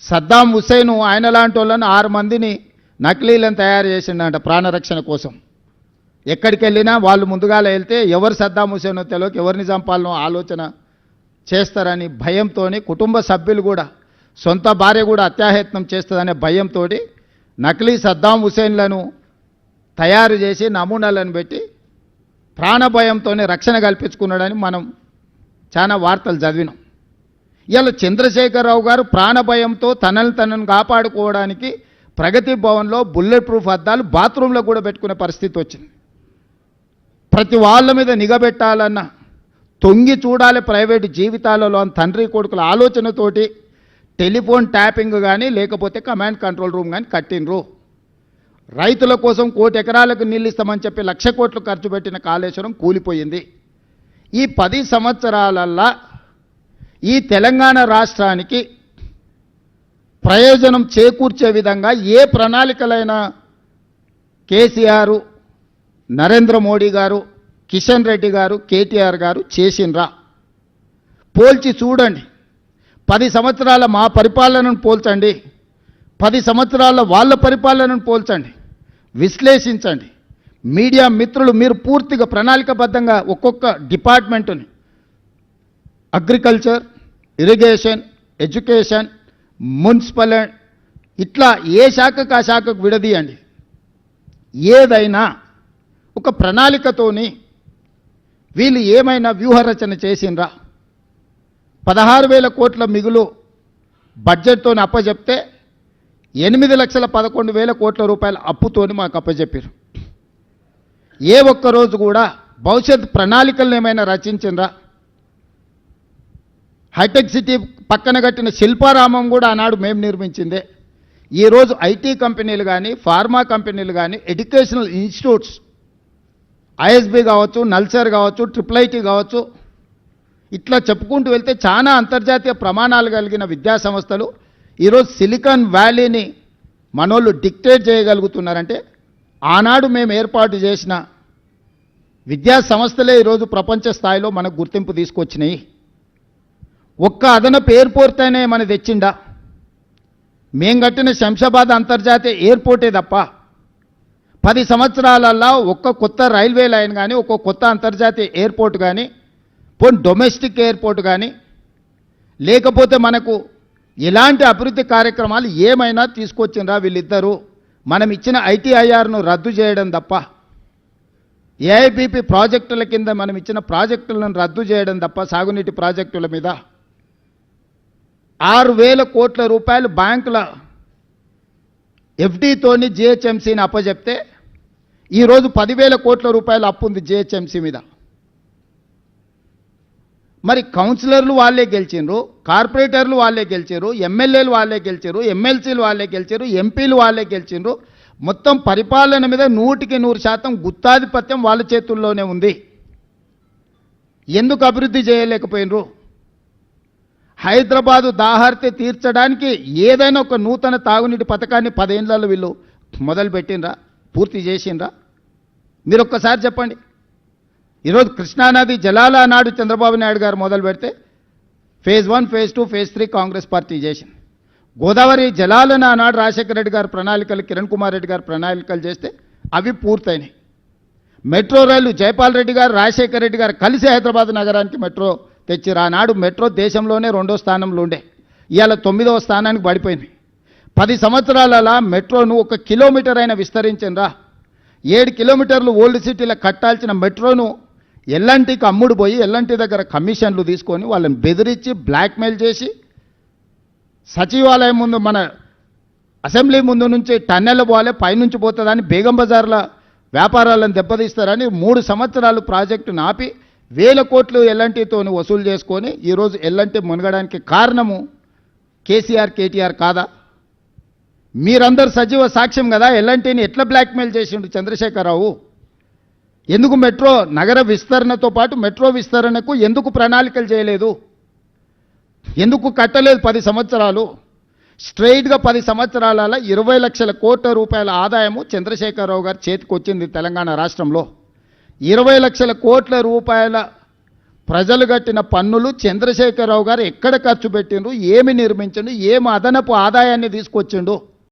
సద్దాం హుస్సేన్ ఆయన లాంటి వాళ్ళని 6 మందిని నకిలీలను తయారు చేసిండంట ప్రాణరక్షణ కోసం. ఎక్కడికి వెళ్ళినా వాళ్ళు ముందుగాల వెళ్తే ఎవరు సద్దాం హుస్సేనో తెలియక ఎవరిని చంపాలనో ఆలోచన చేస్తారని భయంతో కుటుంబ సభ్యులు కూడా సొంత భార్య కూడా అత్యాయత్నం చేస్తుందనే భయంతో నకిలీ సద్దాం హుస్సేన్లను తయారు చేసి నమూనాలను పెట్టి ప్రాణభయంతోనే రక్షణ కల్పించుకున్నాడని మనం చాలా వార్తలు చదివినాం. ఇలా చంద్రశేఖరరావు గారు ప్రాణభయంతో తనను కాపాడుకోవడానికి ప్రగతి భవన్లో బుల్లెట్ ప్రూఫ్ అద్దాలు బాత్రూంలో కూడా పెట్టుకునే పరిస్థితి వచ్చింది. ప్రతి వాళ్ళ మీద నిఘబెట్టాలన్న తొంగి చూడాలి ప్రైవేటు జీవితాలలో అని తండ్రి కొడుకుల ఆలోచనతోటి టెలిఫోన్ ట్యాపింగ్ కానీ లేకపోతే కమాండ్ కంట్రోల్ రూమ్ కానీ కట్టినరు. రైతుల కోసం 1 కోటి ఎకరాలకు నీళ్ళు ఇస్తామని చెప్పి 1,00,000 కోట్లు ఖర్చు పెట్టిన కాళేశ్వరం కూలిపోయింది. ఈ 10 సంవత్సరాలల్లా ఈ తెలంగాణ రాష్ట్రానికి ప్రయోజనం చేకూర్చే విధంగా ఏ ప్రణాళికలైనా కేసీఆర్, నరేంద్ర మోడీ గారు, కిషన్ రెడ్డి గారు, కేటీఆర్ గారు చేసిండ్రా? పోల్చి చూడండి. 10 సంవత్సరాల మా పరిపాలనను పోల్చండి, 10 సంవత్సరాల వాళ్ళ పరిపాలనను పోల్చండి, విశ్లేషించండి. మీడియా మిత్రులు మీరు పూర్తిగా ప్రణాళికబద్ధంగా ఒక్కొక్క డిపార్ట్మెంటుని అగ్రికల్చర్, ఇరిగేషన్, ఎడ్యుకేషన్, మున్సిపల్ ఇట్లా ఏ శాఖకు ఆ శాఖకు విడదీయండి. ఏదైనా ఒక ప్రణాళికతోని వీళ్ళు ఏమైనా వ్యూహరచన చేసిండ్రా? 16,000 కోట్ల మిగులు బడ్జెట్తో అప్పచెప్తే 8,11,000 కోట్ల రూపాయల అప్పుతోని మాకు అప్పచెప్పారు. ఏ ఒక్కరోజు కూడా భవిష్యత్ ప్రణాళికలను ఏమైనా రచించిండ్రా? హైటెక్ సిటీ పక్కన కట్టిన శిల్పారామం కూడా ఆనాడు మేము నిర్మించిందే. ఈరోజు ఐటీ కంపెనీలు కానీ, ఫార్మా కంపెనీలు కానీ, ఎడ్యుకేషనల్ ఇన్స్టిట్యూట్స్ ఐఎస్బి కావచ్చు, నల్సర్ కావచ్చు, IIIT కావచ్చు, ఇట్లా చెప్పుకుంటూ వెళ్తే చాలా అంతర్జాతీయ ప్రమాణాలు కలిగిన విద్యా సంస్థలు ఈరోజు సిలికాన్ వ్యాలీని మనోళ్ళు డిక్టేట్ చేయగలుగుతున్నారంటే ఆనాడు మేము ఏర్పాటు చేసిన విద్యా సంస్థలే ఈరోజు ప్రపంచ స్థాయిలో మనకు గుర్తింపు తీసుకొచ్చినాయి. ఒక్క అదనపు ఎయిర్పోర్ట్ అయినా మన తెచ్చిండా? మేం కట్టిన శంషాబాద్ అంతర్జాతీయ ఎయిర్పోర్టే తప్ప 10 సంవత్సరాలల్లో ఒక్క కొత్త రైల్వే లైన్ కానీ, ఒక్క కొత్త అంతర్జాతీయ ఎయిర్పోర్ట్ కానీ, పోనీ డొమెస్టిక్ ఎయిర్పోర్ట్ కానీ, లేకపోతే మనకు ఇలాంటి అభివృద్ధి కార్యక్రమాలు ఏమైనా తీసుకొచ్చిండ్రా వీళ్ళిద్దరూ? మనం ఇచ్చిన ITIRను రద్దు చేయడం తప్ప, AIBP ప్రాజెక్టుల కింద మనం ఇచ్చిన ప్రాజెక్టులను రద్దు చేయడం తప్ప, సాగునీటి ప్రాజెక్టుల మీద 6,000 కోట్ల రూపాయలు బ్యాంకుల FDతోని GHMCని అప్పచెప్తే ఈరోజు 10,000 కోట్ల రూపాయల అప్పు ఉంది GHMC మీద. మరి కౌన్సిలర్లు వాళ్ళే గెలిచిండ్రు, కార్పొరేటర్లు వాళ్ళే గెలిచారు, ఎమ్మెల్యేలు వాళ్ళే గెలిచారు, ఎమ్మెల్సీలు వాళ్ళే గెలిచారు, ఎంపీలు వాళ్ళే గెలిచిండ్రు. మొత్తం పరిపాలన మీద 100% గుత్తాధిపత్యం వాళ్ళ చేతుల్లోనే ఉంది. ఎందుకు అభివృద్ధి చేయలేకపోయినరు? హైదరాబాదు దాహార్తి తీర్చడానికి ఏదైనా ఒక నూతన తాగునీటి పథకాన్ని 10 ఏళ్లలో వీళ్ళు మొదలుపెట్టినరా? పూర్తి చేసిండ్రా? మీరు ఒక్కసారి చెప్పండి. ఈరోజు కృష్ణానది జలాల నాడు చంద్రబాబు నాయుడు గారు మొదలు పెడితే phase 1, phase 2, phase 3 Congress party చేసింది. గోదావరి జలాలను ఆనాడు రాజశేఖర రెడ్డి గారు ప్రణాళికలు, కిరణ్ కుమార్ రెడ్డి గారు ప్రణాళికలు చేస్తే అవి పూర్తయినాయి. మెట్రో రైలు జైపాల్ రెడ్డి గారు, రాజశేఖర రెడ్డి గారు కలిసి హైదరాబాద్ నగరానికి మెట్రో తెచ్చిరు. ఆనాడు మెట్రో దేశంలోనే 2వ స్థానంలో ఉండే, ఇవాళ 9వ స్థానానికి పడిపోయింది. 10 సంవత్సరాలలో మెట్రోను 1 కిలోమీటర్ అయినా విస్తరించిండ్రా? 7 కిలోమీటర్లు ఓల్డ్ సిటీలో కట్టాల్సిన మెట్రోను ఎల్ఎన్టీకి అమ్ముడు పోయి ఎల్ఎన్టీ దగ్గర కమిషన్లు తీసుకొని వాళ్ళని బెదిరించి బ్లాక్మెయిల్ చేసి సచివాలయం ముందు, మన అసెంబ్లీ ముందు నుంచి టన్నెల్ పోవాలి, పైనుంచి పోతుందని బేగం బజార్ల వ్యాపారాలను దెబ్బతీస్తారని 3 సంవత్సరాలు ప్రాజెక్టును ఆపి 1,000 కోట్లు ఎల్ఎన్టీతో వసూలు చేసుకొని ఈరోజు ఎల్ఎన్టీ మునగడానికి కారణము కేసీఆర్, కేటీఆర్ కాదా? మీరందరూ సజీవ సాక్ష్యం కదా. ఎల్ఎన్టీని ఎట్లా బ్లాక్మెయిల్ చేసిండు చంద్రశేఖరరావు? ఎందుకు మెట్రో నగర విస్తరణతో పాటు మెట్రో విస్తరణకు ఎందుకు ప్రణాళికలు చేయలేదు? ఎందుకు కట్టలేదు? 10 సంవత్సరాలు స్ట్రైట్గా 10 సంవత్సరాల 20 లక్షల కోట్ల రూపాయల ఆదాయము చంద్రశేఖరరావు గారి చేతికి వచ్చింది తెలంగాణ రాష్ట్రంలో. 20 లక్షల కోట్ల రూపాయల ప్రజలు కట్టిన పన్నులు చంద్రశేఖరరావు గారు ఎక్కడ ఖర్చు పెట్టిండ్రు, ఏమి నిర్మించిండు, ఏమి అదనపు ఆదాయాన్ని తీసుకొచ్చిండు